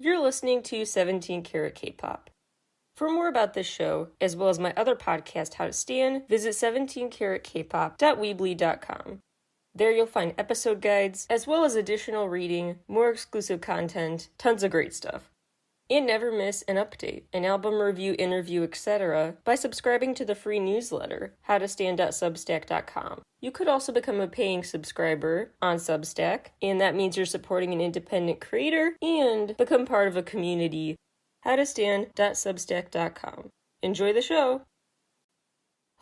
You're listening to 17 Carat K-Pop. For more about this show, as well as my other podcast, How to Stan, visit 17caratkpop.weebly.com. There you'll find episode guides, as well as additional reading, more exclusive content, tons of great stuff. And never miss an update, an album review, interview, etc. by subscribing to the free newsletter, howtostan.substack.com. You could also become a paying subscriber on Substack, and that means you're supporting an independent creator and become part of a community, howtostan.substack.com. Enjoy the show!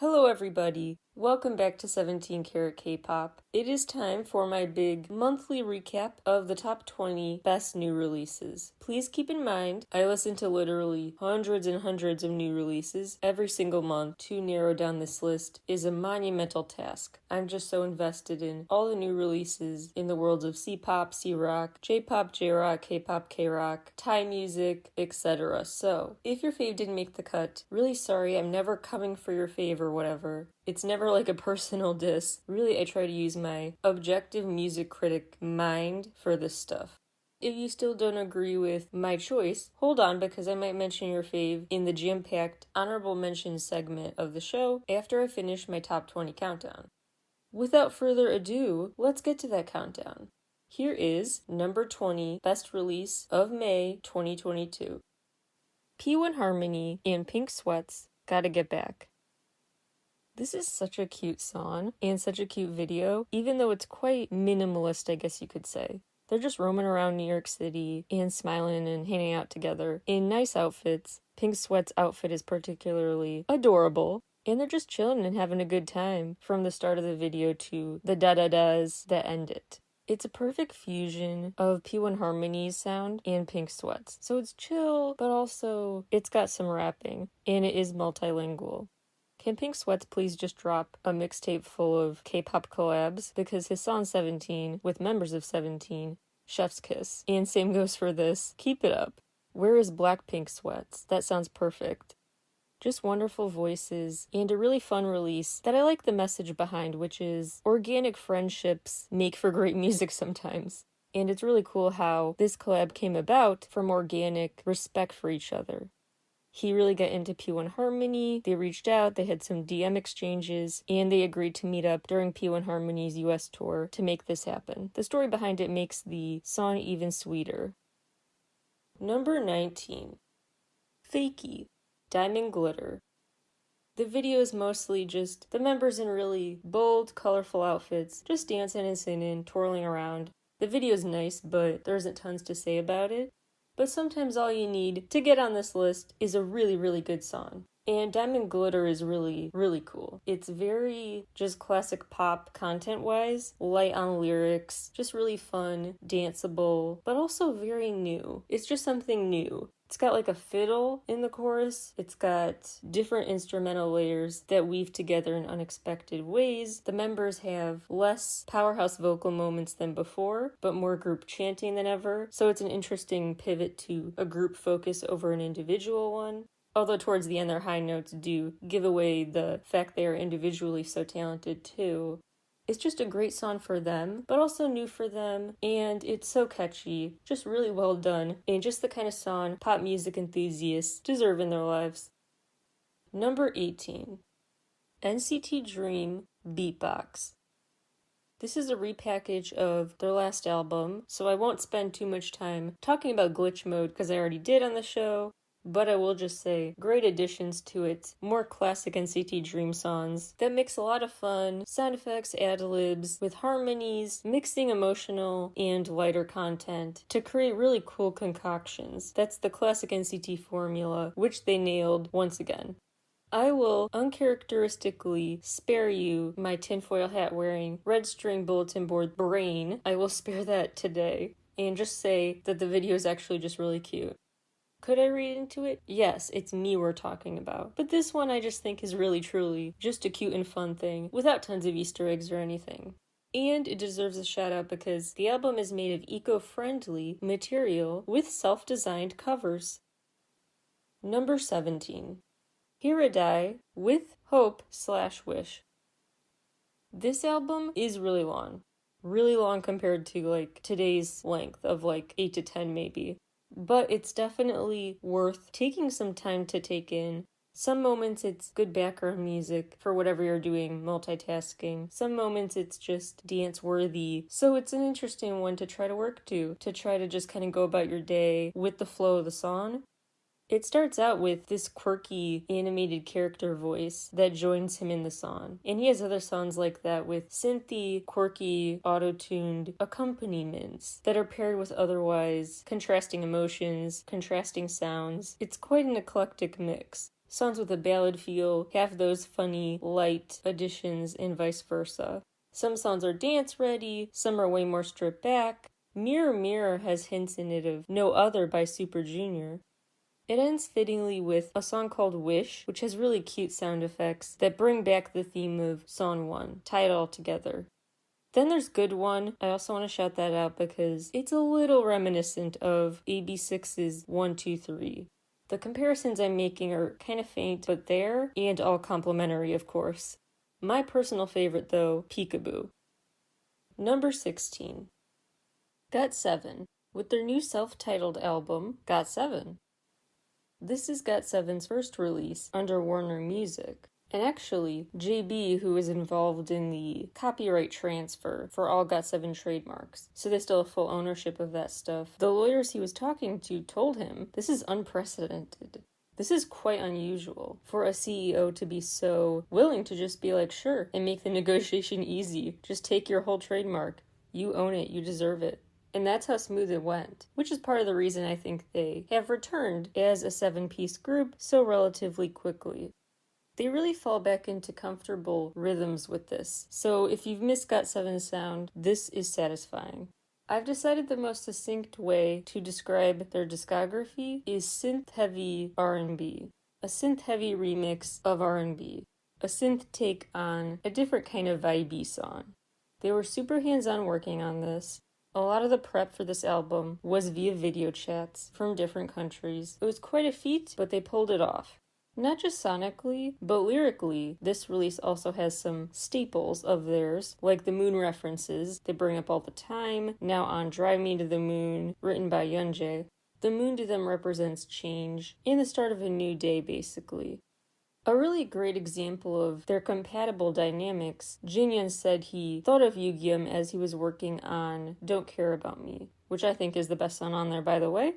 Hello everybody, welcome back to 17 Carat K-Pop. It is time for my big monthly recap of the top 20 best new releases. Please keep in mind, I listen to literally hundreds and hundreds of new releases every single month. To narrow down this list is a monumental task. I'm just so invested in all the new releases in the worlds of C-pop, C-rock, J-pop, J-rock, K-pop, K-rock, Thai music, etc. So, if your fave didn't make the cut, really sorry, I'm never coming for your fave or whatever. It's never like a personal diss. Really, I try to use my objective music critic mind for this stuff. If you still don't agree with my choice, hold on because I might mention your fave in the jam-packed honorable mention segment of the show after I finish my top 20 countdown. Without further ado, let's get to that countdown. Here is number 20 best release of May 2022. P1 Harmony and Pink Sweats, Gotta Get Back. This is such a cute song and such a cute video, even though it's quite minimalist, I guess you could say. They're just roaming around New York City and smiling and hanging out together in nice outfits. Pink Sweat's outfit is particularly adorable, and they're just chilling and having a good time from the start of the video to the da-da-das that end it. It's a perfect fusion of P1 Harmony's sound and Pink Sweat's. So it's chill, but also it's got some rapping, and it is multilingual. Can Pink Sweats please just drop a mixtape full of K-pop collabs? Because his song 17 with members of 17, chef's kiss. And same goes for this. Keep it up. Where is Black Pink Sweats? That sounds perfect. Just wonderful voices and a really fun release that I like the message behind, which is organic friendships make for great music sometimes. And it's really cool how this collab came about from organic respect for each other. He really got into P1 Harmony, they reached out, they had some DM exchanges, and they agreed to meet up during P1 Harmony's US tour to make this happen. The story behind it makes the song even sweeter. Number 19. Fakey, Diamond Glitter. The video is mostly just the members in really bold, colorful outfits, just dancing and singing, twirling around. The video is nice, but there isn't tons to say about it. But sometimes all you need to get on this list is a really, really good song. And Diamond Glitter is really, really cool. It's very just classic pop content-wise, light on lyrics, just really fun, danceable, but also very new. It's just something new. It's got like a fiddle in the chorus. It's got different instrumental layers that weave together in unexpected ways. The members have less powerhouse vocal moments than before, but more group chanting than ever. So it's an interesting pivot to a group focus over an individual one. Although towards the end their high notes do give away the fact they are individually so talented too. It's just a great song for them, but also new for them, and it's so catchy, just really well done, and just the kind of song pop music enthusiasts deserve in their lives. Number 18. NCT Dream Beatbox. This is a repackage of their last album, so I won't spend too much time talking about glitch mode because I already did on the show. But I will just say, great additions to its more classic NCT Dream songs that mix a lot of fun, sound effects, ad-libs, with harmonies, mixing emotional and lighter content to create really cool concoctions. That's the classic NCT formula, which they nailed once again. I will uncharacteristically spare you my tinfoil hat wearing, red string bulletin board brain. I will spare that today and just say that the video is actually just really cute. Could I read into it? Yes, it's me we're talking about. But this one I just think is really truly just a cute and fun thing without tons of Easter eggs or anything. And it deserves a shout out because the album is made of eco-friendly material with self-designed covers. Number 17. Hiradai with Hope/Wish. This album is really long. Really long compared to like today's length of like 8 to 10 maybe. but it's definitely worth taking some time to take in. Some moments it's good background music for whatever you're doing, multitasking. Some moments it's just dance worthy. So it's an interesting one to try to work to try to just kind of go about your day with the flow of the song. It starts out with this quirky animated character voice that joins him in the song. And he has other songs like that with synthy, quirky, auto-tuned accompaniments that are paired with otherwise contrasting emotions, contrasting sounds. It's quite an eclectic mix. Songs with a ballad feel have those funny, light additions and vice versa. Some songs are dance ready, some are way more stripped back. Mirror Mirror has hints in it of No Other by Super Junior. It ends fittingly with a song called Wish, which has really cute sound effects that bring back the theme of Song 1, tie it all together. Then there's Good One. I also want to shout that out because it's a little reminiscent of AB6's 1, 2, 3. The comparisons I'm making are kind of faint, but there, and all complimentary, of course. My personal favorite, though, Peekaboo. Number 16. GOT7, with their new self-titled album, GOT7. This is GOT7's first release under Warner Music. And actually, JB, who is involved in the copyright transfer for all GOT7 trademarks, so they still have full ownership of that stuff. The lawyers he was talking to told him, this is unprecedented. This is quite unusual for a CEO to be so willing to just be like, sure, and make the negotiation easy. Just take your whole trademark. You own it. You deserve it. And that's how smooth it went, which is part of the reason I think they have returned as a 7-piece group so relatively quickly. They really fall back into comfortable rhythms with this, so if you've missed GOT7's sound, this is satisfying. I've decided the most succinct way to describe their discography is synth-heavy R&B. A synth-heavy remix of R&B. A synth take on a different kind of vibey song. They were super hands-on working on this. A lot of the prep for this album was via video chats from different countries. It was quite a feat, but they pulled it off. Not just sonically, but lyrically, this release also has some staples of theirs, like the moon references they bring up all the time, now on Drive Me to the Moon, written by Yeonjae. The moon to them represents change, and the start of a new day, basically. A really great example of their compatible dynamics, Jinyoung said he thought of Yugyeom as he was working on Don't Care About Me, which I think is the best song on there, by the way.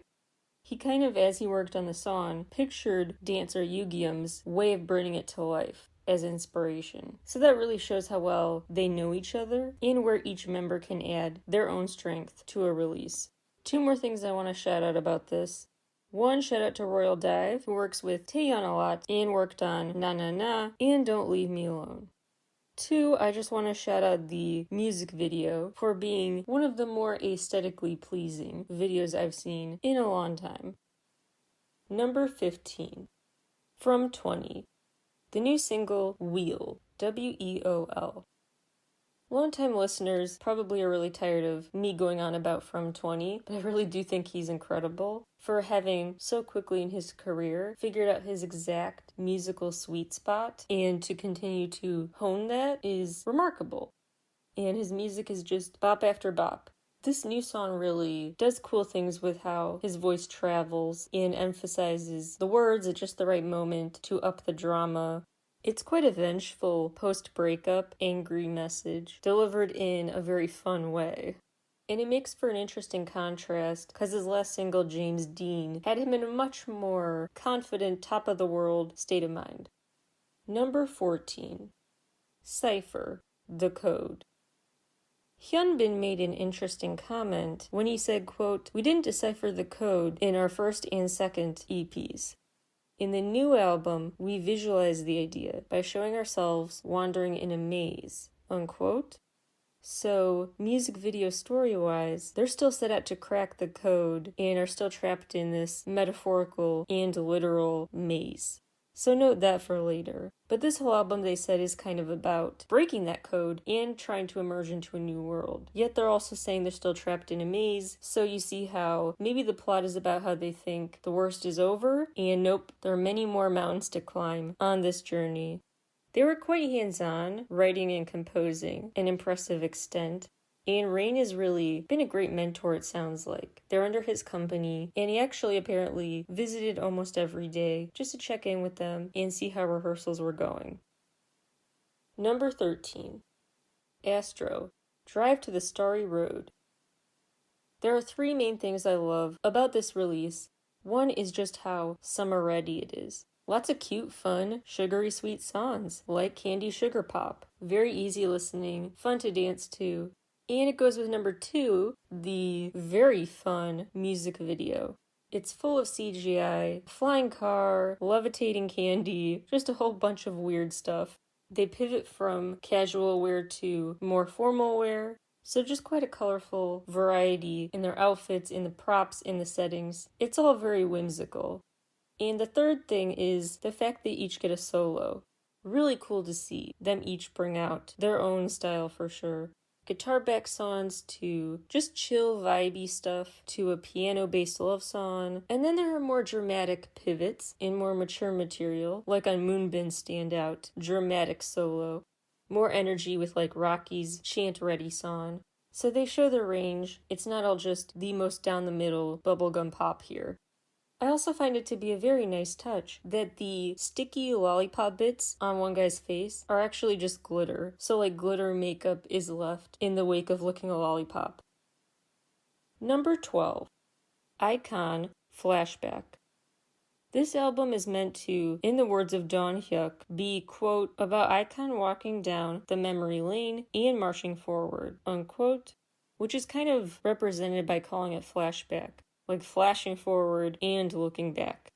He kind of, as he worked on the song, pictured dancer Yugyeom's way of bringing it to life as inspiration. So that really shows how well they know each other and where each member can add their own strength to a release. 2 more things I want to shout out about this. 1, shout out to Royal Dive, who works with Taeyeon a lot and worked on Na Na Na and Don't Leave Me Alone. 2, I just want to shout out the music video for being one of the more aesthetically pleasing videos I've seen in a long time. Number 15. From 20. The new single, Wheel, W-E-O-L. Longtime listeners probably are really tired of me going on about From 20, but I really do think he's incredible for having so quickly in his career figured out his exact musical sweet spot, and to continue to hone that is remarkable. And his music is just bop after bop. This new song really does cool things with how his voice travels and emphasizes the words at just the right moment to up the drama. It's quite a vengeful, post-breakup, angry message, delivered in a very fun way. And it makes for an interesting contrast, because his last single, James Dean, had him in a much more confident, top-of-the-world state of mind. Number 14. Cypher, The Code. Hyunbin made an interesting comment when he said, quote, "We didn't decipher the code in our first and second EPs. In the new album, we visualize the idea by showing ourselves wandering in a maze," unquote. So, music video story-wise, they're still set out to crack the code and are still trapped in this metaphorical and literal maze. So note that for later. But this whole album, they said, is kind of about breaking that code and trying to emerge into a new world. Yet they're also saying they're still trapped in a maze, so you see how maybe the plot is about how they think the worst is over, and nope, there are many more mountains to climb on this journey. They were quite hands-on, writing and composing, an impressive extent. And Rain has really been a great mentor, it sounds like. They're under his company, and he actually apparently visited almost every day just to check in with them and see how rehearsals were going. Number 13. Astro, Drive to the Starry Road. There are three main things I love about this release. One is just how summer-ready it is. Lots of cute, fun, sugary sweet songs, like Candy Sugar Pop. Very easy listening, fun to dance to. And it goes with number 2, the very fun music video. It's full of CGI, flying car, levitating candy, just a whole bunch of weird stuff. They pivot from casual wear to more formal wear, so just quite a colorful variety in their outfits, in the props, in the settings. It's all very whimsical. And the third thing is the fact they each get a solo. Really cool to see them each bring out their own style for sure. Guitar-backed songs to just chill, vibey stuff to a piano-based love song. And then there are more dramatic pivots in more mature material, like on Moonbin's standout, dramatic solo. More energy with like Rocky's Chant Ready song. So they show their range. It's not all just the most down-the-middle bubblegum pop here. I also find it to be a very nice touch that the sticky lollipop bits on one guy's face are actually just glitter. So like glitter makeup is left in the wake of licking a lollipop. Number 12. Icon Flashback. This album is meant to, in the words of Dawn Hyuk, be, quote, about Icon walking down the memory lane and marching forward, unquote, which is kind of represented by calling it flashback. Like flashing forward and looking back.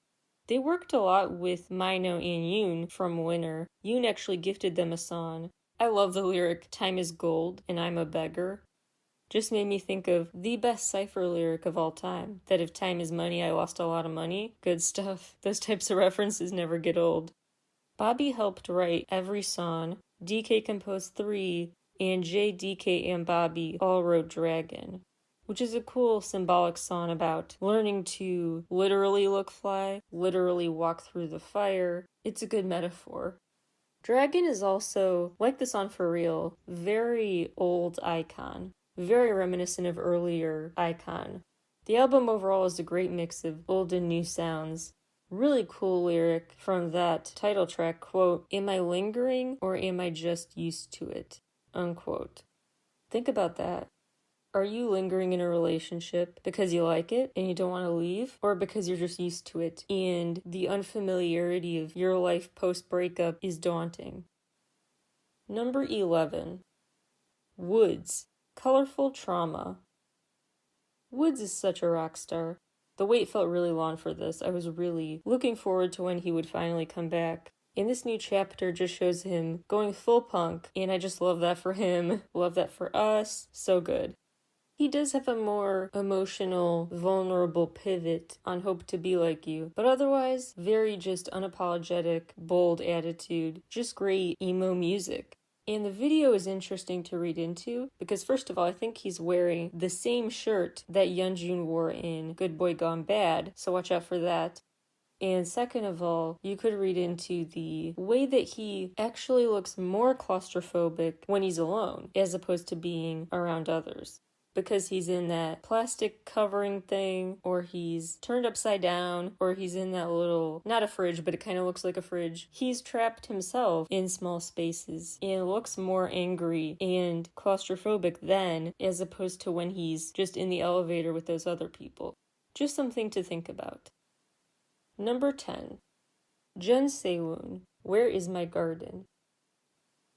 They worked a lot with Mino and Yoon from Winner. Yoon actually gifted them a song. I love the lyric, "Time is gold and I'm a beggar." Just made me think of the best Cypher lyric of all time. That if time is money, I lost a lot of money. Good stuff. Those types of references never get old. Bobby helped write every song. DK composed 3, and J, DK, and Bobby all wrote Dragon, which is a cool symbolic song about learning to literally look fly, literally walk through the fire. It's a good metaphor. Dragon is also, like the song For Real, very old Icon, very reminiscent of earlier Icon. The album overall is a great mix of old and new sounds. Really cool lyric from that title track, quote, "Am I lingering or am I just used to it?" unquote. Think about that. Are you lingering in a relationship because you like it and you don't want to leave, or because you're just used to it and the unfamiliarity of your life post-breakup is daunting? Number 11. Woods, Colorful Trauma. Woods is such a rock star. The wait felt really long for this. I was really looking forward to when he would finally come back. And this new chapter just shows him going full punk, and I just love that for him. Love that for us. So good. He does have a more emotional, vulnerable pivot on Hope to Be Like You, but otherwise, very just unapologetic, bold attitude, just great emo music. And the video is interesting to read into, because first of all, I think he's wearing the same shirt that Yeonjun wore in Good Boy Gone Bad, so watch out for that. And second of all, you could read into the way that he actually looks more claustrophobic when he's alone, as opposed to being around others. Because he's in that plastic covering thing, or he's turned upside down, or he's in that little, not a fridge, but it kind of looks like a fridge. He's trapped himself in small spaces and looks more angry and claustrophobic then, as opposed to when he's just in the elevator with those other people. Just something to think about. Number 10. Jun Se-woon, Where Is My Garden?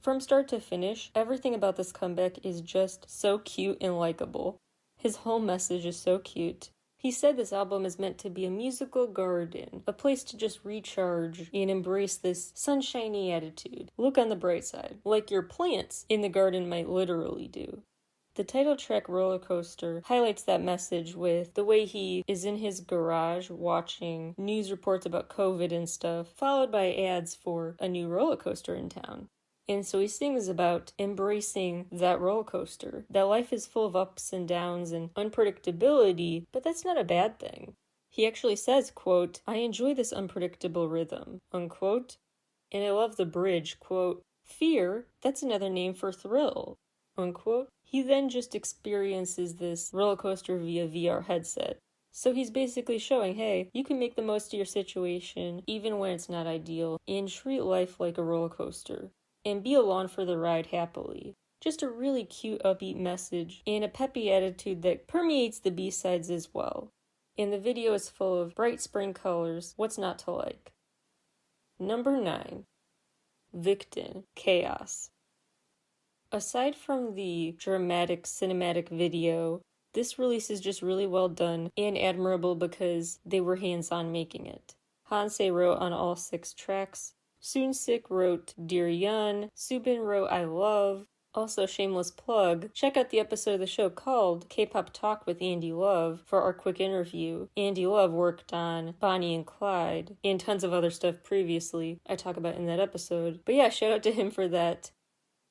From start to finish, everything about this comeback is just so cute and likable. His whole message is so cute. He said this album is meant to be a musical garden, a place to just recharge and embrace this sunshiny attitude. Look on the bright side, like your plants in the garden might literally do. The title track Roller Coaster highlights that message with the way he is in his garage watching news reports about COVID and stuff, followed by ads for a new roller coaster in town. And so he sings about embracing that roller coaster, that life is full of ups and downs and unpredictability, but that's not a bad thing. He actually says, quote, "I enjoy this unpredictable rhythm," unquote. And I love the bridge, quote, "Fear, that's another name for thrill," unquote. He then just experiences this roller coaster via VR headset. So he's basically showing, hey, you can make the most of your situation even when it's not ideal and treat life like a roller coaster and be along for the ride happily. Just a really cute upbeat message and a peppy attitude that permeates the B-sides as well. And the video is full of bright spring colors. What's not to like? Number 9. Victon, Chaos. Aside from the dramatic cinematic video, this release is just really well done and admirable because they were hands-on making it. Hansei wrote on all 6 tracks, Soonsik wrote Dear Yun, Subin wrote I Love. Also, shameless plug, check out the episode of the show called K-Pop Talk with Andy Love for our quick interview. Andy Love worked on Bonnie and Clyde and tons of other stuff previously I talk about in that episode. But yeah, shout out to him for that.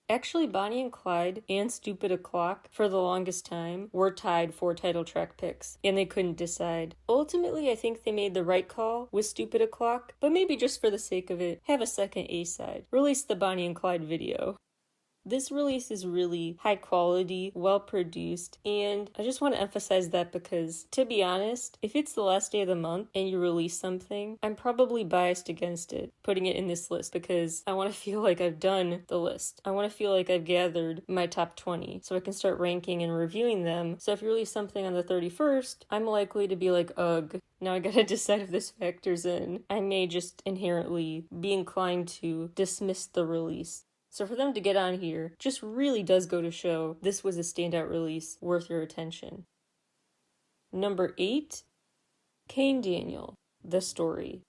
Actually, Bonnie and Clyde and Stupid O'Clock, for the longest time, were tied for title track picks, and they couldn't decide. Ultimately, I think they made the right call with Stupid O'Clock, but maybe just for the sake of it, have a second A-side. Release the Bonnie and Clyde video. This release is really high quality, well produced, and I just want to emphasize that because, to be honest, if it's the last day of the month and you release something, I'm probably biased against it, putting it in this list because I want to feel like I've done the list. I want to feel like I've gathered my top 20 so I can start ranking and reviewing them. So if you release something on the 31st, I'm likely to be like, ugh. Now I gotta decide if this factors in. I may just inherently be inclined to dismiss the release. So for them to get on here just really does go to show this was a standout release worth your attention. Number 8, Kane Daniel, The Story.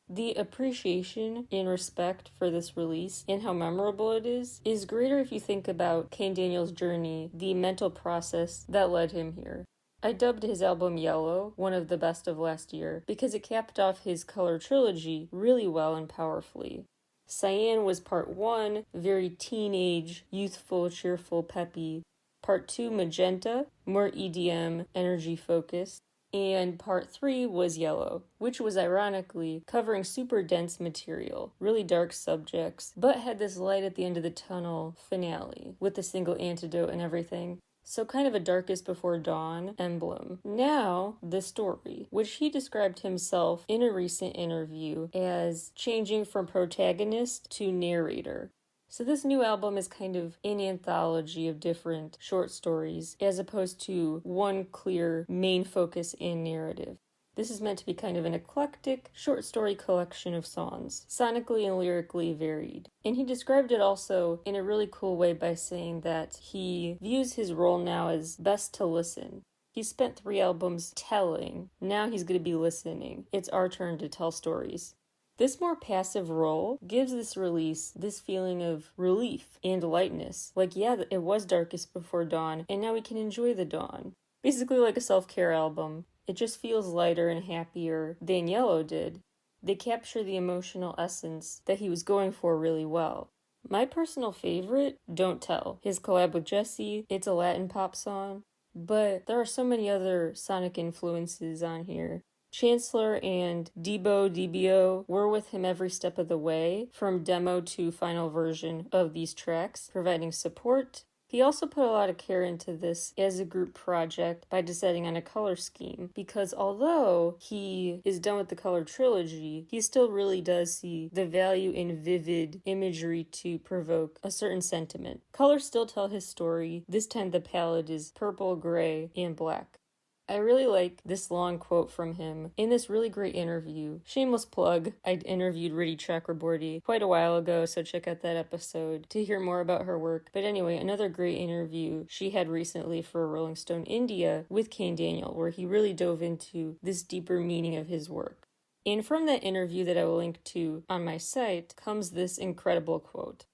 The appreciation and respect for this release and how memorable it is greater if you think about Kane Daniel's journey, the mental process that led him here. I dubbed his album Yellow one of the best of last year because it capped off his color trilogy really well and powerfully. Cyan was part 1, very teenage, youthful, cheerful, peppy. Part 2, Magenta, more EDM, energy focused. And part 3 was Yellow, which was ironically covering super dense material, really dark subjects, but had this light at the end of the tunnel finale with the single antidote and everything. So kind of a darkest before dawn emblem. Now, The Story, which he described himself in a recent interview as changing from protagonist to narrator. So this new album is kind of an anthology of different short stories as opposed to one clear main focus and narrative. This is meant to be kind of an eclectic, short story collection of songs, sonically and lyrically varied. And he described it also in a really cool way by saying that he views his role now as best to listen. He spent 3 albums telling, now he's going to be listening. It's our turn to tell stories. This more passive role gives this release this feeling of relief and lightness. Like, yeah, it was darkest before dawn, and now we can enjoy the dawn. Basically like a self-care album. It just feels lighter and happier than Yellow did. They capture the emotional essence that he was going for really well. My personal favorite, Don't Tell. His collab with Jessie, it's a Latin pop song, but there are so many other sonic influences on here. Chancellor and DBO were with him every step of the way, from demo to final version of these tracks, providing support. He also put a lot of care into this as a group project by deciding on a color scheme, because although he is done with the color trilogy, he still really does see the value in vivid imagery to provoke a certain sentiment. Colors still tell his story. This time the palette is purple, gray, and black. I really like this long quote from him in this really great interview. Shameless plug, I interviewed Riddhi Chakraborty quite a while ago, so check out that episode to hear more about her work. But anyway, another great interview she had recently for Rolling Stone India with Kane Daniel, where he really dove into this deeper meaning of his work. And from that interview that I will link to on my site comes this incredible quote.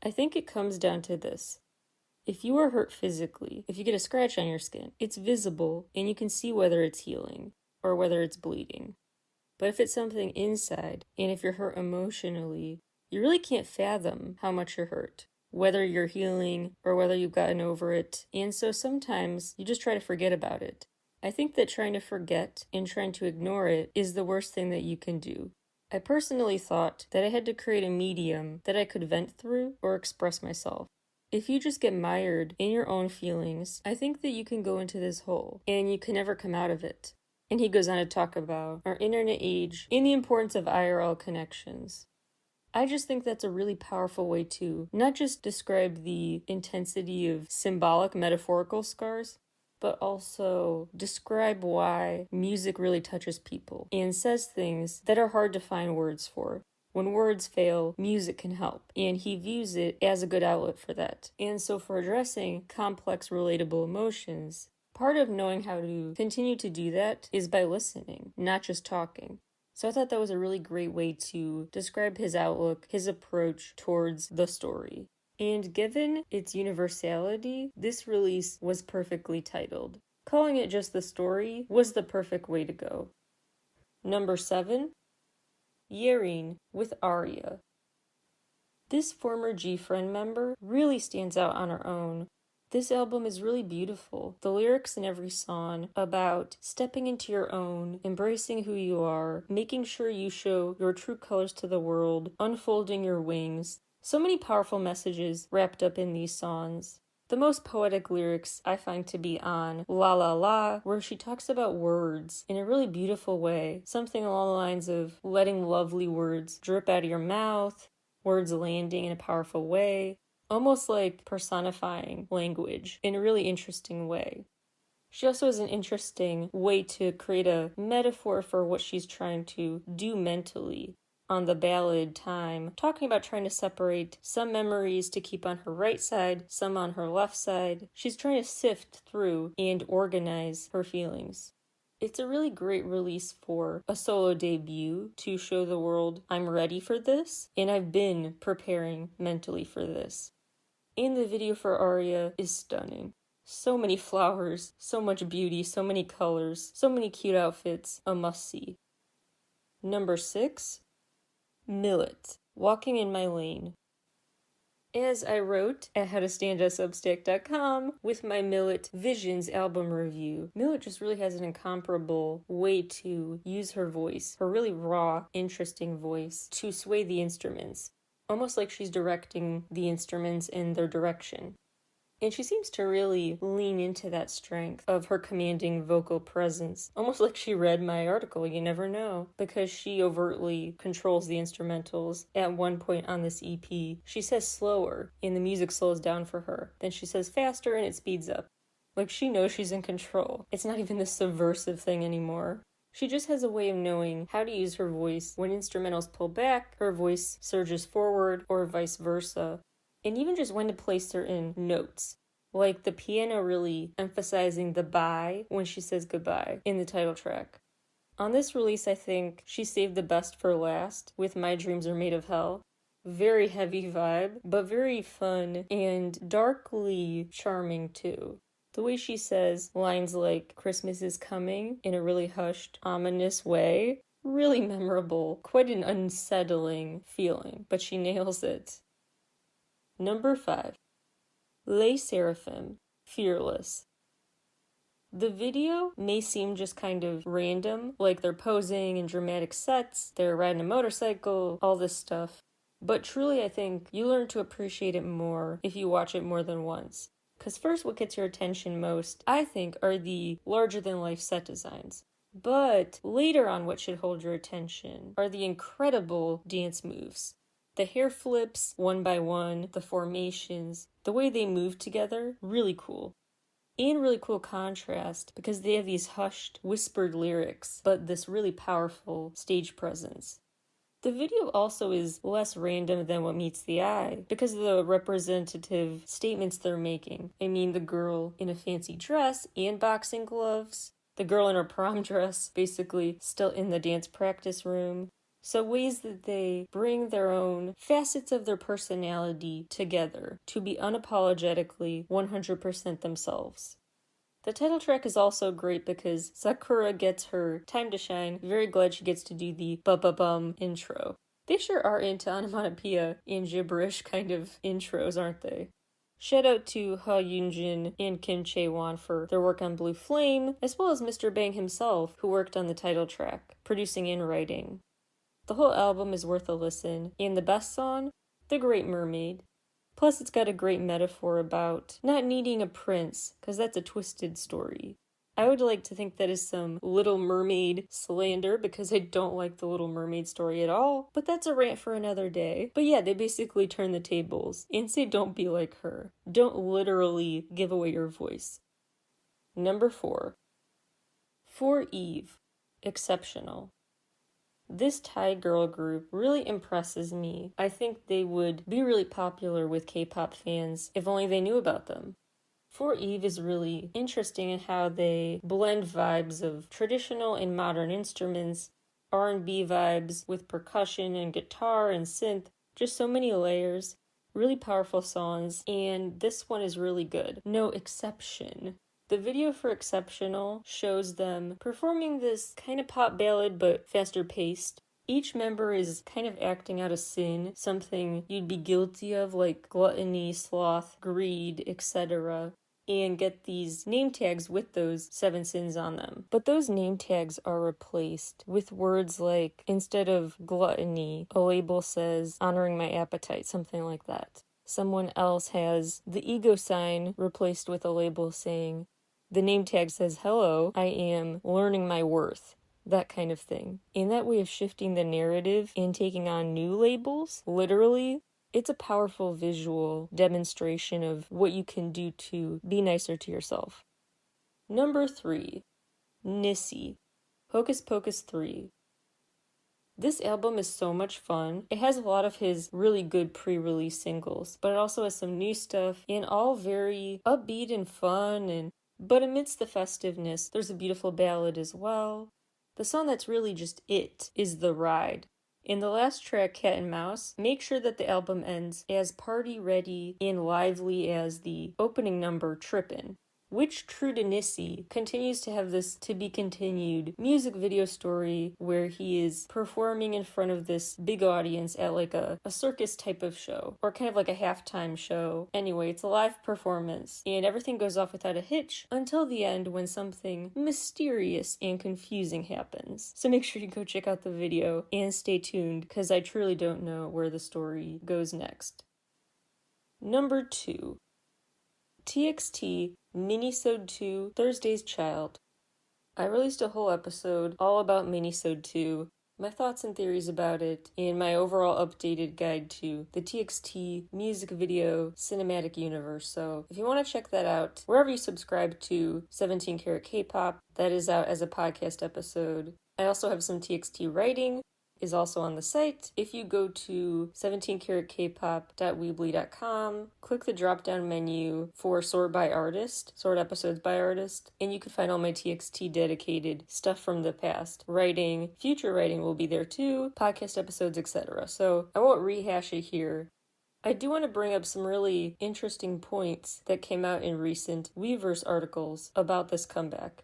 I think it comes down to this. If you are hurt physically, if you get a scratch on your skin, it's visible and you can see whether it's healing or whether it's bleeding. But if it's something inside, and if you're hurt emotionally, you really can't fathom how much you're hurt, whether you're healing or whether you've gotten over it. And so sometimes you just try to forget about it. I think that trying to forget and trying to ignore it is the worst thing that you can do. I personally thought that I had to create a medium that I could vent through or express myself. If you just get mired in your own feelings, I think that you can go into this hole and you can never come out of it. And he goes on to talk about our internet age and the importance of IRL connections. I just think that's a really powerful way to not just describe the intensity of symbolic, metaphorical scars, but also describe why music really touches people and says things that are hard to find words for. When words fail, music can help, and he views it as a good outlet for that. And so for addressing complex, relatable emotions, part of knowing how to continue to do that is by listening, not just talking. So I thought that was a really great way to describe his outlook, his approach towards the story. And given its universality, this release was perfectly titled. Calling it just the story was the perfect way to go. Number 7, Yerin with Aria. This former G-Friend member really stands out on her own. This album is really beautiful. The lyrics in every song about stepping into your own, embracing who you are, making sure you show your true colors to the world, unfolding your wings. So many powerful messages wrapped up in these songs. The most poetic lyrics I find to be on La La La, where she talks about words in a really beautiful way. Something along the lines of letting lovely words drip out of your mouth, words landing in a powerful way. Almost like personifying language in a really interesting way. She also has an interesting way to create a metaphor for what she's trying to do mentally. On the ballad Time, talking about trying to separate some memories to keep on her right side, some on her left side. She's trying to sift through and organize her feelings. It's a really great release for a solo debut to show the world I'm ready for this, and I've been preparing mentally for this. And the video for Aria is stunning. So many flowers, so much beauty, so many colors, so many cute outfits, a must-see. Number 6, Millet, Walking in My Lane. As I wrote at howtostand.substack.com with my Millet Visions album review, Millet just really has an incomparable way to use her voice, her really raw, interesting voice, to sway the instruments. Almost like she's directing the instruments in their direction. And she seems to really lean into that strength of her commanding vocal presence. Almost like she read my article, you never know. Because she overtly controls the instrumentals. At one point on this EP, she says slower, and the music slows down for her. Then she says faster, and it speeds up. Like she knows she's in control. It's not even this subversive thing anymore. She just has a way of knowing how to use her voice. When instrumentals pull back, her voice surges forward, or vice versa. And even just when to place certain notes. Like the piano really emphasizing the bye when she says goodbye in the title track. On this release, I think she saved the best for last with My Dreams Are Made of Hell. Very heavy vibe, but very fun and darkly charming too. The way she says lines like Christmas is coming in a really hushed, ominous way, really memorable, quite an unsettling feeling, but she nails it. Number 5, Les Seraphim, Fearless. The video may seem just kind of random, like they're posing in dramatic sets, they're riding a motorcycle, all this stuff. But truly I think you learn to appreciate it more if you watch it more than once. Because first what gets your attention most, I think, are the larger-than-life set designs. But later on what should hold your attention are the incredible dance moves. The hair flips, one by one, the formations, the way they move together, really cool. And really cool contrast because they have these hushed, whispered lyrics, but this really powerful stage presence. The video also is less random than what meets the eye because of the representative statements they're making. I mean, the girl in a fancy dress and boxing gloves, the girl in her prom dress basically still in the dance practice room. So ways that they bring their own facets of their personality together to be unapologetically 100% themselves. The title track is also great because Sakura gets her time to shine. Very glad she gets to do the ba-ba-bum intro. They sure are into onomatopoeia and gibberish kind of intros, aren't they? Shout out to Ha Yoonjin and Kim Chae-won for their work on Blue Flame, as well as Mr. Bang himself, who worked on the title track, producing and writing. The whole album is worth a listen, and the best song, The Great Mermaid. Plus, it's got a great metaphor about not needing a prince, because that's a twisted story. I would like to think that is some Little Mermaid slander, because I don't like the Little Mermaid story at all, but that's a rant for another day. But yeah, they basically turn the tables and say don't be like her. Don't literally give away your voice. Number 4. For Eve, Exceptional. This Thai girl group really impresses me. I think they would be really popular with K-pop fans if only they knew about them. For Eve is really interesting in how they blend vibes of traditional and modern instruments, R&B vibes with percussion and guitar and synth, just so many layers, really powerful songs, and this one is really good. No exception. The video for Exceptional shows them performing this kind of pop ballad but faster paced. Each member is kind of acting out a sin, something you'd be guilty of like gluttony, sloth, greed, etc., and get these name tags with those 7 sins on them. But those name tags are replaced with words like, instead of gluttony, a label says honoring my appetite, something like that. Someone else has the ego sign replaced with a label saying, the name tag says, hello, I am learning my worth, that kind of thing. In that way of shifting the narrative and taking on new labels, literally, it's a powerful visual demonstration of what you can do to be nicer to yourself. Number 3, Nissi, Hocus Pocus 3. This album is so much fun. It has a lot of his really good pre-release singles, but it also has some new stuff, and all very upbeat and fun, but amidst the festiveness, there's a beautiful ballad as well. The song that's really just it is The Ride. In the last track, Cat and Mouse, make sure that the album ends as party ready and lively as the opening number, Trippin', which, true to Nissi, continues to have this to be continued music video story where he is performing in front of this big audience at like a circus type of show, or kind of like a halftime show. Anyway, it's a live performance, and everything goes off without a hitch until the end when something mysterious and confusing happens. So make sure you go check out the video and stay tuned, because I truly don't know where the story goes next. Number 2. TXT Minisode 2 Thursday's Child. I released a whole episode all about Minisode 2, my thoughts and theories about it, and my overall updated guide to the TXT music video cinematic universe. So if you want to check that out, wherever you subscribe to 17 Carat K-Pop, that is out as a podcast episode. I also have some TXT writing, is also on the site. If you go to 17caratkpop.weebly.com, click the drop-down menu for sort by artist, sort episodes by artist, and you can find all my TXT dedicated stuff from the past. Writing, future writing will be there too, podcast episodes, etc. So I won't rehash it here. I do want to bring up some really interesting points that came out in recent Weverse articles about this comeback.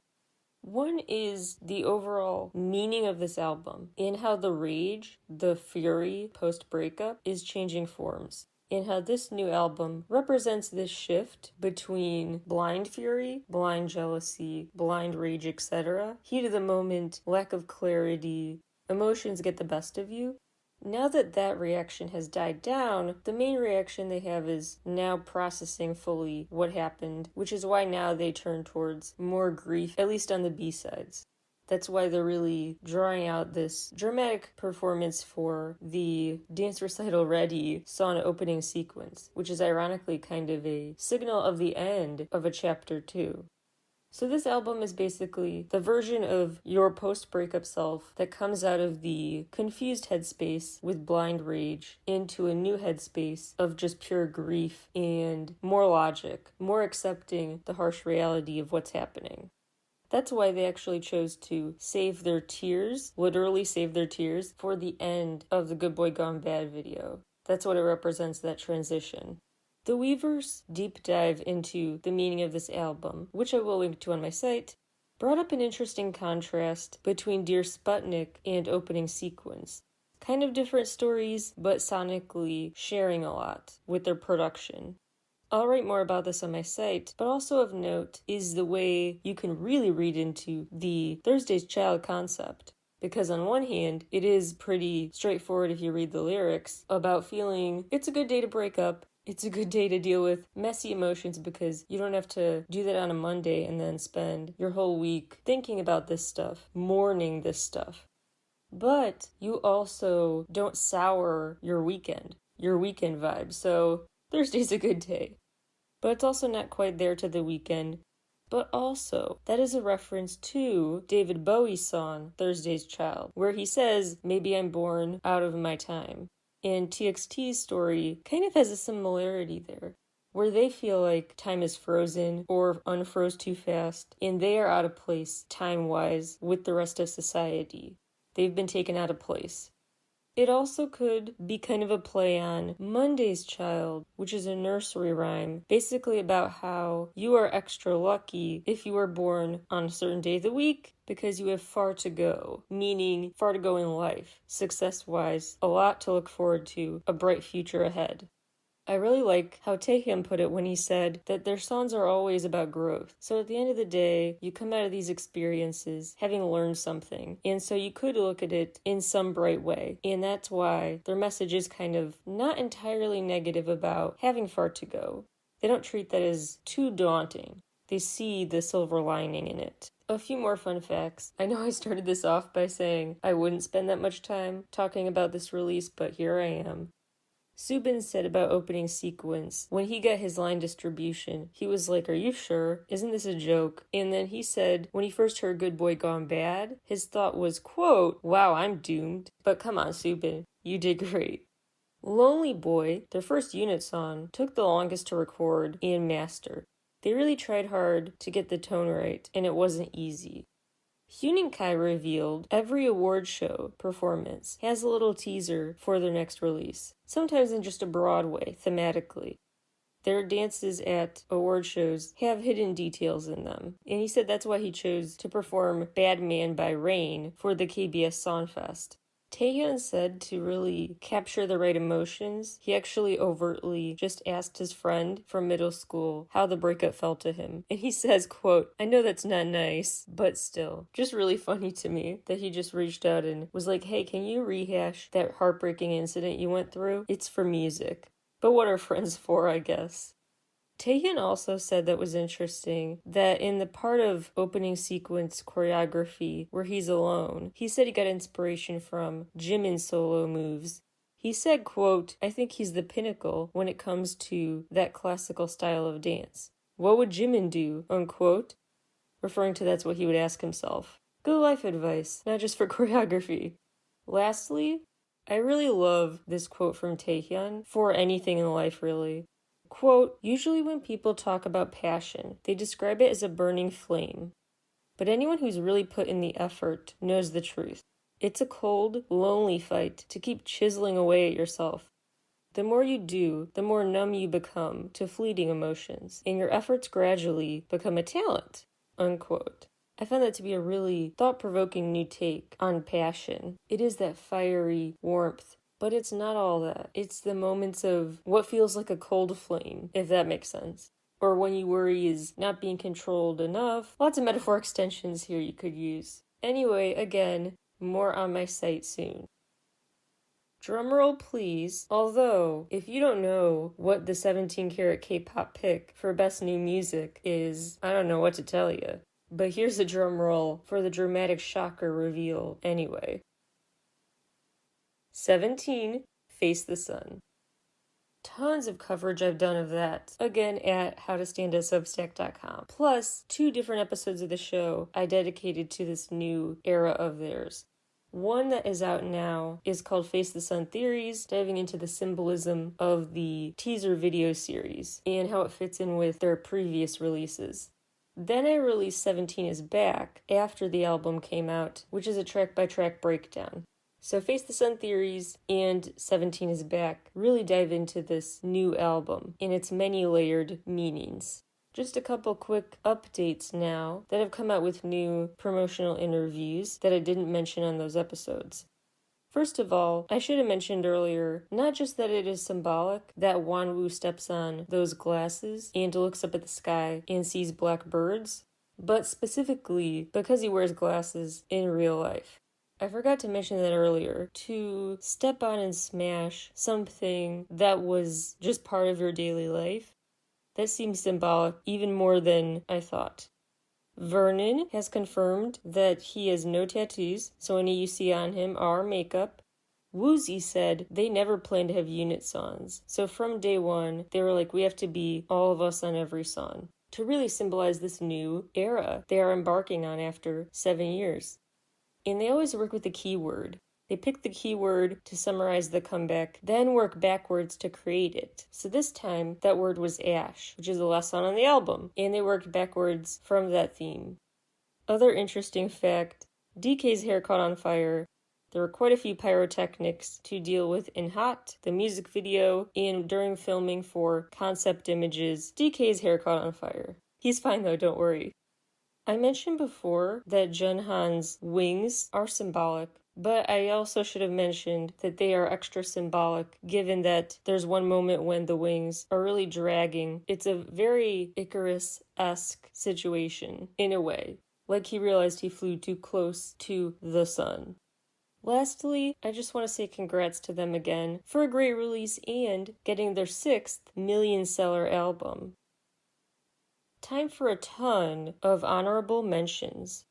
One is the overall meaning of this album and how the rage, the fury post-breakup is changing forms, and how this new album represents this shift between blind fury, blind jealousy, blind rage, etc., heat of the moment, lack of clarity, emotions get the best of you. Now that that reaction has died down, the main reaction they have is now processing fully what happened, which is why now they turn towards more grief, at least on the B-sides. That's why they're really drawing out this dramatic performance for the Dance Recital Ready song opening sequence, which is ironically kind of a signal of the end of a chapter 2. So this album is basically the version of your post-breakup self that comes out of the confused headspace with blind rage into a new headspace of just pure grief and more logic, more accepting the harsh reality of what's happening. That's why they actually chose to save their tears, literally save their tears, for the end of the Good Boy Gone Bad video. That's what it represents, that transition. The Weverse deep dive into the meaning of this album, which I will link to on my site, brought up an interesting contrast between Dear Sputnik and opening sequence. Kind of different stories, but sonically sharing a lot with their production. I'll write more about this on my site, but also of note is the way you can really read into the Thursday's Child concept. Because on one hand, it is pretty straightforward if you read the lyrics about feeling it's a good day to break up, It's a good day to deal with messy emotions because you don't have to do that on a Monday and then spend your whole week thinking about this stuff, mourning this stuff. But you also don't sour your weekend vibe. So Thursday's a good day. But it's also not quite there to the weekend. But also, that is a reference to David Bowie's song, Thursday's Child, where he says, maybe I'm born out of my time. And TXT's story kind of has a similarity there, where they feel like time is frozen or unfroze too fast, and they are out of place time-wise with the rest of society. They've been taken out of place. It also could be kind of a play on Monday's Child, which is a nursery rhyme, basically about how you are extra lucky if you are born on a certain day of the week because you have far to go, meaning far to go in life, success-wise, a lot to look forward to, a bright future ahead. I really like how Taehyun put it when he said that their songs are always about growth. So at the end of the day, you come out of these experiences having learned something. And so you could look at it in some bright way. And that's why their message is kind of not entirely negative about having far to go. They don't treat that as too daunting. They see the silver lining in it. A few more fun facts. I know I started this off by saying I wouldn't spend that much time talking about this release, but here I am. Subin said about opening sequence, when he got his line distribution, he was like, are you sure? Isn't this a joke? And then he said, when he first heard Good Boy Gone Bad, his thought was, quote, wow, I'm doomed. But come on, Subin, you did great. Lonely Boy, their first unit song, took the longest to record and master. They really tried hard to get the tone right, and it wasn't easy. Huening-kai revealed every award show performance has a little teaser for their next release, sometimes in just a broad way, thematically. Their dances at award shows have hidden details in them, and he said that's why he chose to perform Bad Man by Rain for the KBS Songfest. Taehyun said to really capture the right emotions, he actually overtly just asked his friend from middle school how the breakup felt to him. And he says, quote, I know that's not nice, but still. Just really funny to me that he just reached out and was like, hey, can you rehash that heartbreaking incident you went through? It's for music. But what are friends for, I guess? Taehyun also said that was interesting that in the part of opening sequence choreography where he's alone, he said he got inspiration from Jimin's solo moves. He said, quote, I think he's the pinnacle when it comes to that classical style of dance. What would Jimin do, unquote? Referring to that's what he would ask himself. Good life advice, not just for choreography. Lastly, I really love this quote from Taehyun for anything in life, really. Quote, usually when people talk about passion, they describe it as a burning flame. But anyone who's really put in the effort knows the truth. It's a cold, lonely fight to keep chiseling away at yourself. The more you do, the more numb you become to fleeting emotions, and your efforts gradually become a talent, unquote. I found that to be a really thought-provoking new take on passion. It is that fiery warmth, but it's not all that. It's the moments of what feels like a cold flame, if that makes sense. Or when you worry is not being controlled enough. Lots of metaphor extensions here you could use. Anyway, again, more on my site soon. Drumroll please. Although, if you don't know what the 17 Carat K-Pop pick for Best New Music is, I don't know what to tell you. But here's a drum roll for the dramatic shocker reveal anyway. 17, Face the Sun. Tons of coverage I've done of that, again at howtostandup.substack.com. Plus, 2 different episodes of the show I dedicated to this new era of theirs. One that is out now is called Face the Sun Theories, diving into the symbolism of the teaser video series and how it fits in with their previous releases. Then I released 17 is Back after the album came out, which is a track-by-track breakdown. So Face the Sun Theories and 17 is Back really dive into this new album and its many layered meanings. Just a couple quick updates now that have come out with new promotional interviews that I didn't mention on those episodes. First of all, I should have mentioned earlier, not just that it is symbolic that Wanwoo steps on those glasses and looks up at the sky and sees black birds, but specifically because he wears glasses in real life. I forgot to mention that earlier. To step on and smash something that was just part of your daily life, that seems symbolic even more than I thought. Vernon has confirmed that he has no tattoos, so any you see on him are makeup. Woozy said they never planned to have unit songs, so from day one, they were like, we have to be all of us on every song, to really symbolize this new era they are embarking on after 7 years. And they always work with the keyword. They pick the keyword to summarize the comeback, then work backwards to create it. So this time, that word was ash, which is the last song on the album, and they worked backwards from that theme. Other interesting fact, DK's hair caught on fire. There were quite a few pyrotechnics to deal with in Hot, the music video, and during filming for concept images, DK's hair caught on fire. He's fine though, don't worry. I mentioned before that Junhan's wings are symbolic, but I also should have mentioned that they are extra symbolic given that there's one moment when the wings are really dragging. It's a very Icarus-esque situation, in a way, like he realized he flew too close to the sun. Lastly, I just want to say congrats to them again for a great release and getting their 6th million-seller album. Time for a ton of honorable mentions.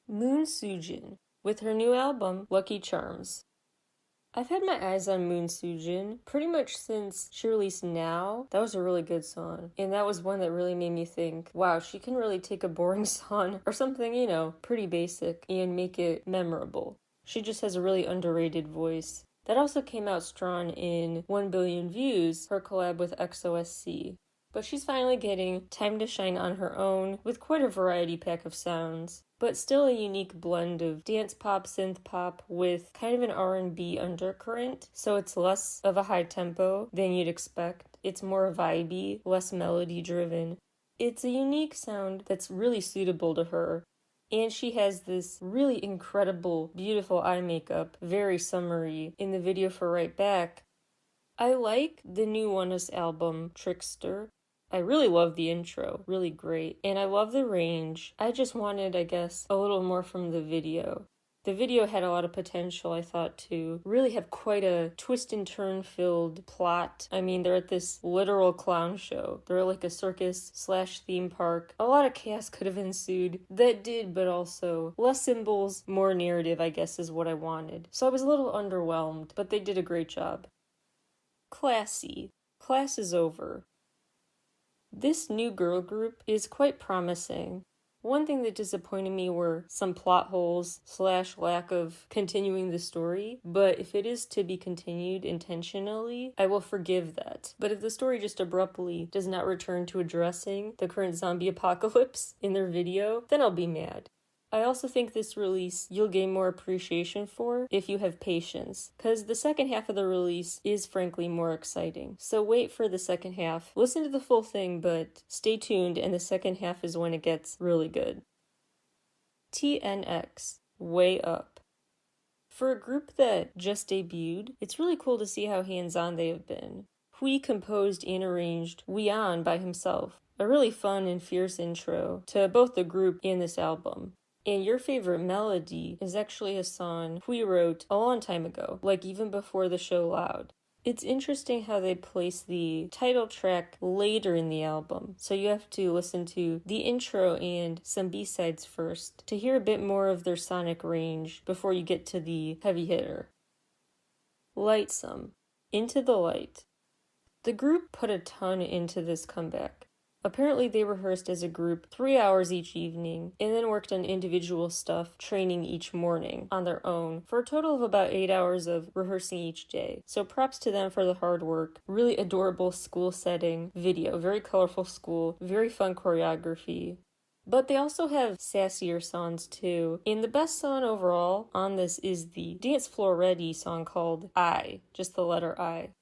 Moon Soojin, with her new album, Lucky Charms. I've had my eyes on Moon Soojin pretty much since she released Now. That was a really good song. And that was one that really made me think, wow, she can really take a boring song or something, pretty basic and make it memorable. She just has a really underrated voice. That also came out strong in 1 Billion Views, her collab with XOSC. But she's finally getting time to shine on her own with quite a variety pack of sounds, but still a unique blend of dance pop, synth pop with kind of an R&B undercurrent, so it's less of a high tempo than you'd expect. It's more vibey, less melody driven. It's a unique sound that's really suitable to her. And she has this really incredible, beautiful eye makeup, very summery, in the video for Right Back. I like the new ONEUS album, Trickster. I really love the intro, really great. And I love the range. I just wanted, I guess, a little more from the video. The video had a lot of potential, I thought, to really have quite a twist and turn filled plot. I mean, they're at this literal clown show. They're like a circus/theme park. A lot of chaos could have ensued. That did, but also less symbols, more narrative, I guess, is what I wanted. So I was a little underwhelmed, but they did a great job. Classy. Class is over. This new girl group is quite promising. One thing that disappointed me were some plot holes / lack of continuing the story, but if it is to be continued intentionally, I will forgive that. But if the story just abruptly does not return to addressing the current zombie apocalypse in their video, then I'll be mad. I also think this release you'll gain more appreciation for if you have patience, because the second half of the release is frankly more exciting. So wait for the second half. Listen to the full thing, but stay tuned, and the second half is when it gets really good. TNX, Way Up. For a group that just debuted, it's really cool to see how hands-on they have been. Hui composed and arranged We On by himself, a really fun and fierce intro to both the group and this album. And Your Favorite Melody is actually a song Hui wrote a long time ago, like even before the show Loud. It's interesting how they place the title track later in the album, so you have to listen to the intro and some B-sides first to hear a bit more of their sonic range before you get to the heavy hitter. Lightsome, Into the Light. The group put a ton into this comeback. Apparently they rehearsed as a group 3 hours each evening and then worked on individual stuff, training each morning on their own for a total of about 8 hours of rehearsing each day. So props to them for the hard work. Really adorable school setting video, very colorful school, very fun choreography. But they also have sassier songs too. And the best song overall on this is the dance floor ready song called I, just the letter I.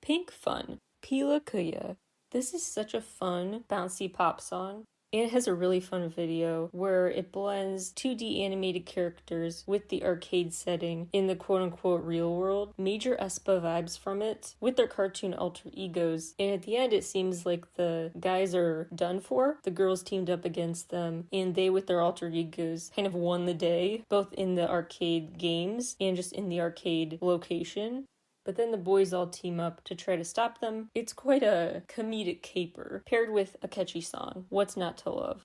Pink Fun, Pila Kuya. This is such a fun, bouncy pop song. And it has a really fun video where it blends 2D animated characters with the arcade setting in the quote-unquote real world. Major aespa vibes from it with their cartoon alter egos. And at the end it seems like the guys are done for. The girls teamed up against them and they with their alter egos kind of won the day, both in the arcade games and just in the arcade location. But then the boys all team up to try to stop them. It's quite a comedic caper, paired with a catchy song, What's Not to Love.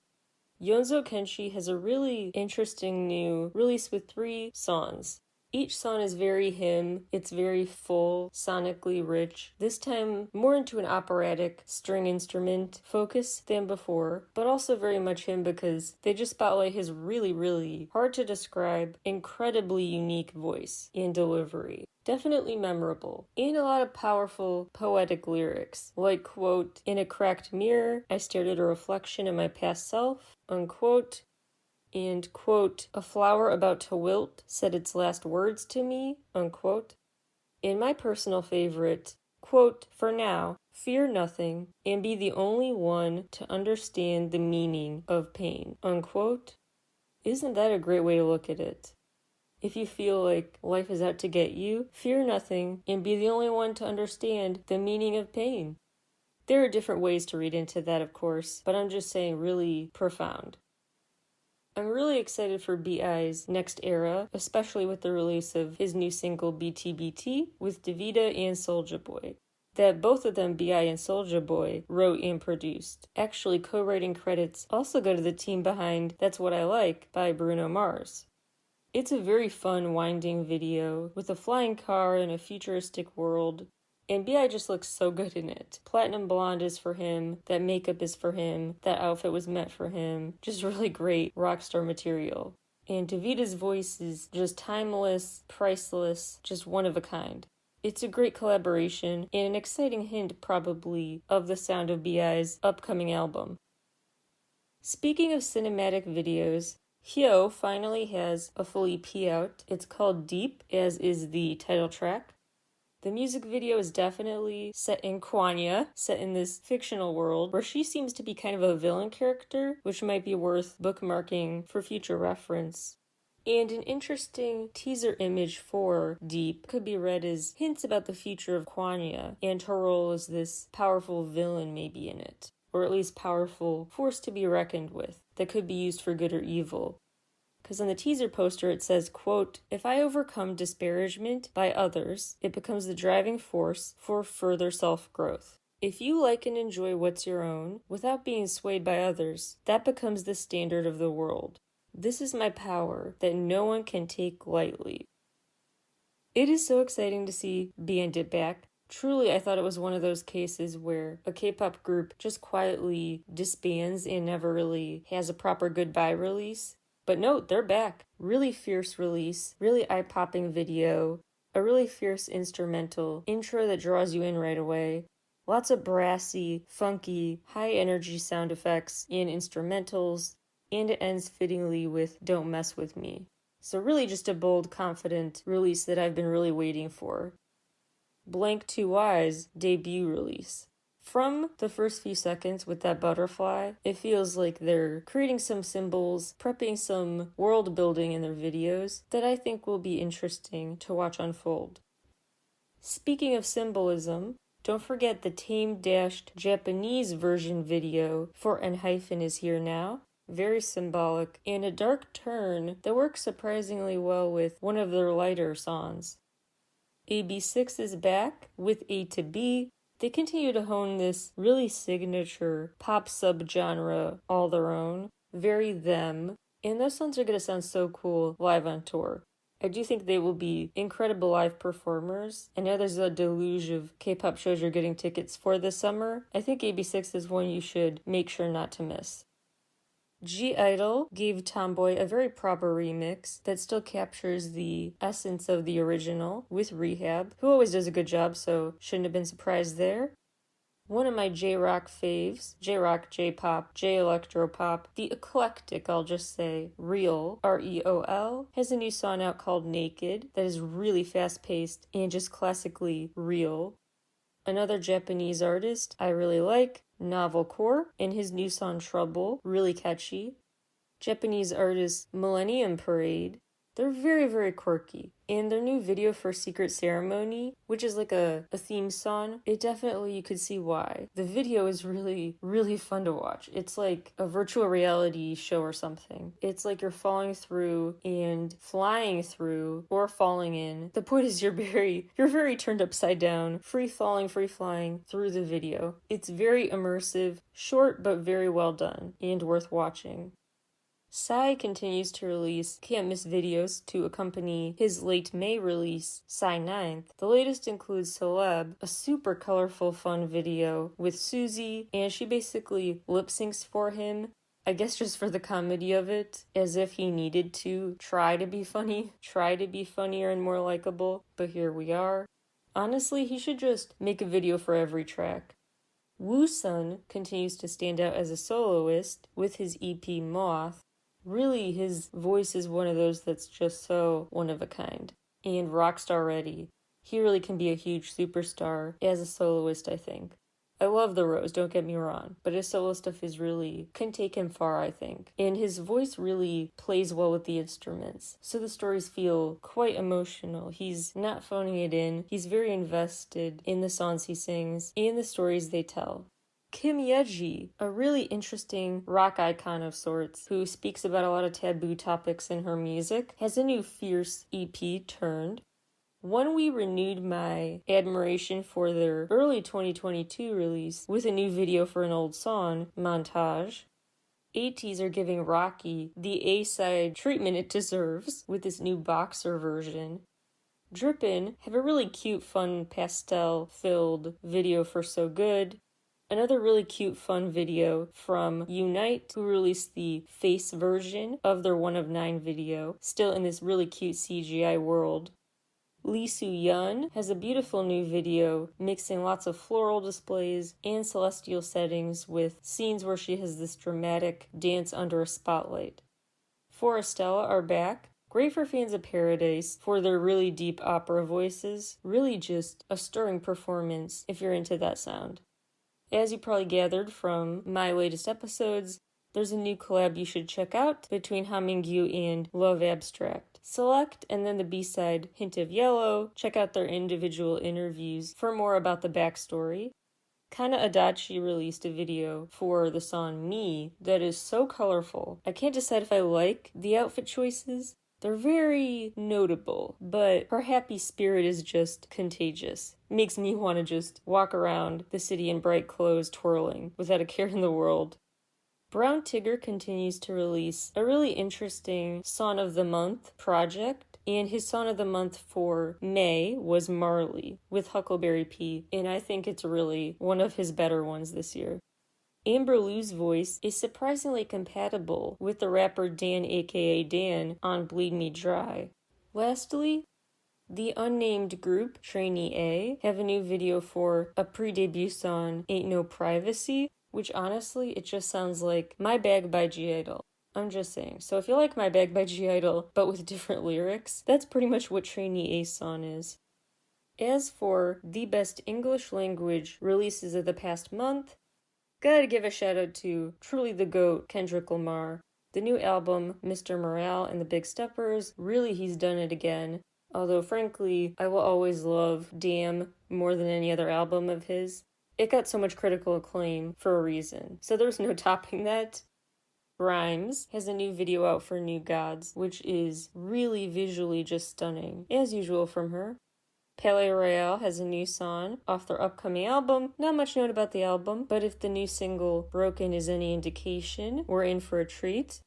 Yonzo Kenshi has a really interesting new release with 3 songs. Each song is very him, it's very full, sonically rich, this time more into an operatic string instrument focus than before, but also very much him because they just spotlight his really, really hard to describe, incredibly unique voice and delivery. Definitely memorable, and a lot of powerful, poetic lyrics, like, quote, in a cracked mirror, I stared at a reflection of my past self, unquote, and, quote, a flower about to wilt said its last words to me, unquote. And my personal favorite, quote, for now, fear nothing, and be the only one to understand the meaning of pain, unquote. Isn't that a great way to look at it? If you feel like life is out to get you, fear nothing, and be the only one to understand the meaning of pain. There are different ways to read into that, of course, but I'm just saying really profound. I'm really excited for B.I.'s next era, especially with the release of his new single BTBT with Davida and Soulja Boy. That both of them, B.I. and Soulja Boy, wrote and produced. Actually, co-writing credits also go to the team behind That's What I Like by Bruno Mars. It's a very fun, winding video with a flying car in a futuristic world. And B.I. just looks so good in it. Platinum blonde is for him, that makeup is for him, that outfit was meant for him. Just really great rock star material. And Davida's voice is just timeless, priceless, just one of a kind. It's a great collaboration and an exciting hint, probably, of the sound of B.I.'s upcoming album. Speaking of cinematic videos, Hyo finally has a full EP out. It's called Deep, as is the title track. The music video is definitely set in Kwanya, set in this fictional world where she seems to be kind of a villain character, which might be worth bookmarking for future reference. And an interesting teaser image for Deep could be read as hints about the future of Kwanya and her role as this powerful villain maybe in it, or at least powerful force to be reckoned with that could be used for good or evil. Because on the teaser poster it says, quote, if I overcome disparagement by others, it becomes the driving force for further self-growth. If you like and enjoy what's your own, without being swayed by others, that becomes the standard of the world. This is my power that no one can take lightly. It is so exciting to see Bandit back. Truly, I thought it was one of those cases where a K-pop group just quietly disbands and never really has a proper goodbye release. But no, they're back. Really fierce release, really eye-popping video, a really fierce instrumental intro that draws you in right away. Lots of brassy, funky, high-energy sound effects and instrumentals, and it ends fittingly with Don't Mess With Me. So really just a bold, confident release that I've been really waiting for. Blank 2 Eyes debut release. From the first few seconds with that butterfly, it feels like they're creating some symbols, prepping some world building in their videos that I think will be interesting to watch unfold. Speaking of symbolism, don't forget the tame-dashed Japanese version video for ENHYPEN is here now. Very symbolic, and a dark turn that works surprisingly well with one of their lighter songs. AB6 is back with A to B. They continue to hone this really signature pop subgenre all their own, very them, and those songs are going to sound so cool live on tour. I do think they will be incredible live performers. I know there's a deluge of K-pop shows you're getting tickets for this summer. I think AB6 is one you should make sure not to miss. G-Idol gave Tomboy a very proper remix that still captures the essence of the original with Rehab, who always does a good job, so shouldn't have been surprised there. One of my J-Rock faves, J-Rock, J-Pop, J-Electropop, the eclectic, I'll just say, Real, R-E-O-L, has a new song out called Naked that is really fast-paced and just classically real. Another Japanese artist I really like, Novelcore and his new song Trouble, really catchy. Japanese artist Millennium Parade. They're very, very quirky. And their new video for Secret Ceremony, which is like a theme song, it definitely, you could see why. The video is really, really fun to watch. It's like a virtual reality show or something. It's like you're falling through and flying through or falling in. The point is you're very turned upside down, free flying through the video. It's very immersive, short but very well done, and worth watching. Psy continues to release can't miss videos to accompany his late May release, Psy 9th. The latest includes Celeb, a super colorful fun video with Suzy, and she basically lip syncs for him. I guess just for the comedy of it, as if he needed to try to be funny, try to be funnier and more likable, but here we are. Honestly, he should just make a video for every track. Woo-sun continues to stand out as a soloist with his EP Moth. Really, his voice is one of those that's just so one of a kind. And rockstar ready. He really can be a huge superstar as a soloist, I think. I love The Rose, don't get me wrong, but his solo stuff can take him far, I think. And his voice really plays well with the instruments, so the stories feel quite emotional. He's not phoning it in, he's very invested in the songs he sings and the stories they tell. Kim Yeji, a really interesting rock icon of sorts, who speaks about a lot of taboo topics in her music, has a new Fierce EP, Turned. One we renewed my admiration for their early 2022 release with a new video for an old song, Montage. ATEEZ are giving Rocky the A-side treatment it deserves with this new boxer version. Drippin' have a really cute, fun, pastel-filled video for So Good. Another really cute, fun video from Unite, who released the face version of their 1 of 9 video, still in this really cute CGI world. Lee Soo-yeon has a beautiful new video mixing lots of floral displays and celestial settings with scenes where she has this dramatic dance under a spotlight. Forestella are back. Great for fans of Paradise for their really deep opera voices. Really just a stirring performance if you're into that sound. As you probably gathered from my latest episodes, there's a new collab you should check out between Hamingyu and Love Abstract. Select and then the B-side Hint of Yellow. Check out their individual interviews for more about the backstory. Kana Adachi released a video for the song Me that is so colorful. I can't decide if I like the outfit choices. They're very notable, but her happy spirit is just contagious. Makes me want to just walk around the city in bright clothes twirling without a care in the world. Brown Tigger continues to release a really interesting Song of the Month project, and his Song of the Month for May was Marley with Huckleberry P, and I think it's really one of his better ones this year. Amber Lou's voice is surprisingly compatible with the rapper Dan aka Dan on Bleed Me Dry. Lastly, the unnamed group, Trainee A, have a new video for a pre-debut song, Ain't No Privacy, which honestly, it just sounds like My Bag by G-Idol. I'm just saying. So if you like My Bag by G-Idol, but with different lyrics, that's pretty much what Trainee A's song is. As for the best English language releases of the past month, gotta give a shout out to truly the GOAT, Kendrick Lamar. The new album, Mr. Morale and the Big Steppers, really he's done it again. Although frankly, I will always love Damn more than any other album of his. It got so much critical acclaim for a reason, so there's no topping that. Grimes has a new video out for New Gods, which is really visually just stunning, as usual from her. Palais Royale has a new song off their upcoming album. Not much known about the album, but if the new single Broken is any indication, we're in for a treat.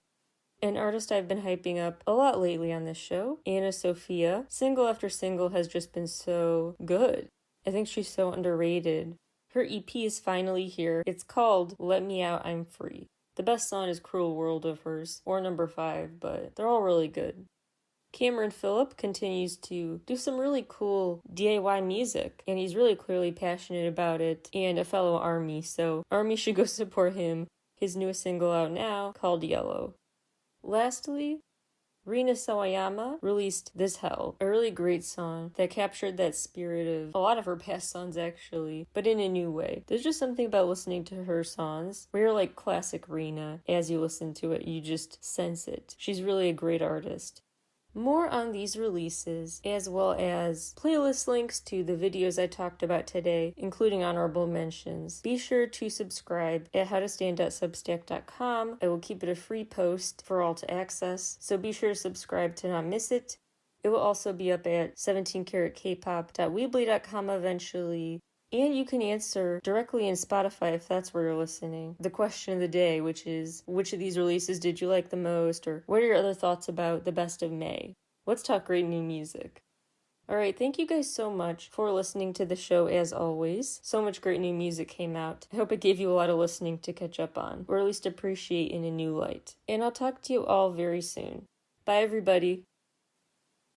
An artist I've been hyping up a lot lately on this show, Anna Sophia. Single after single has just been so good. I think she's so underrated. Her EP is finally here. It's called Let Me Out, I'm Free. The best song is Cruel World of hers, or Number 5, but they're all really good. Cameron Phillip continues to do some really cool DIY music, and he's really clearly passionate about it, and a fellow ARMY, so ARMY should go support him. His newest single out now, called Yellow. Lastly, Rina Sawayama released This Hell, a really great song that captured that spirit of a lot of her past songs actually, but in a new way. There's just something about listening to her songs where you're like classic Rina. As you listen to it, you just sense it. She's really a great artist. More on these releases, as well as playlist links to the videos I talked about today, including honorable mentions. Be sure to subscribe at howtostand.substack.com. I will keep it a free post for all to access, so be sure to subscribe to not miss it. It will also be up at 17caratkpop.weebly.com eventually. And you can answer directly in Spotify if that's where you're listening. The question of the day, which is, which of these releases did you like the most? Or what are your other thoughts about the best of May? Let's talk great new music. Alright, thank you guys so much for listening to the show as always. So much great new music came out. I hope it gave you a lot of listening to catch up on, or at least appreciate in a new light. And I'll talk to you all very soon. Bye everybody.